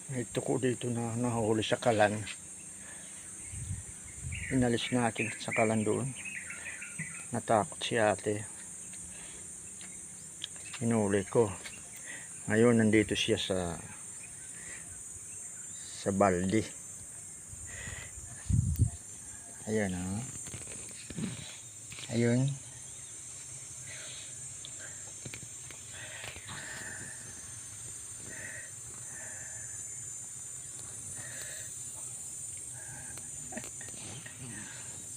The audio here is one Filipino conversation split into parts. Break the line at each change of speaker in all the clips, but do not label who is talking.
Ito ko dito na nahuli sa kalan. Inalis natin sa kalan doon. Natakot si ate. Inuli ko. Ngayon nandito siya sa balde. Ayan oh. Ayun.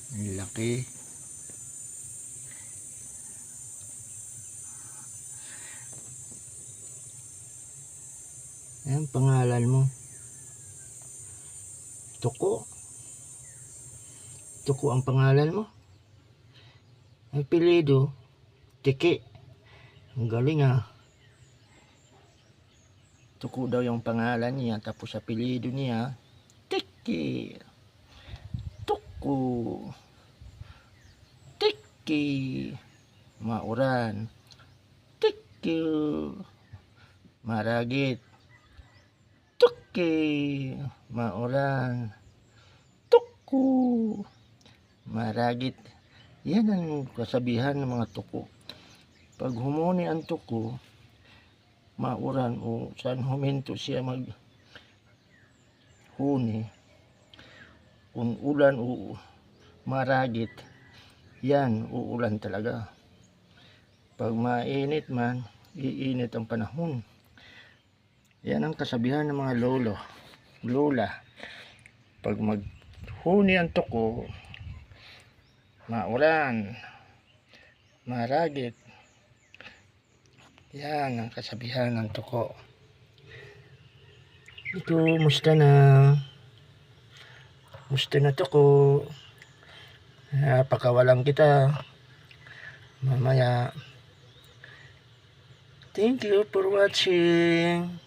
Ang laki. Ayan pangalan mo. Tuko. Tuko ang pangalan mo. Ang apelyido, Tiki. Ang galing ah. Tuko daw yung pangalan niya, tapos apelyido niya, Tiki. Tuko. Tiki. Mauran. Tiki. Maragit. Tuki. Mauran. Tuku. Maragit. Yan ang kasabihan ng mga tuko. Pag humuni ang tuko, mauran o saan huminto siya maghuni, kung ulan o maragit, yan uulan talaga. Pag mainit man, iinit ang panahon. Yan ang kasabihan ng mga lola. Pag maghuni ang tuko, maulan, maragit. Yan ang kasabihan ng tuko. Ito, musta na? Musta na tuko? Pakawalan kita mamaya. Thank you for watching.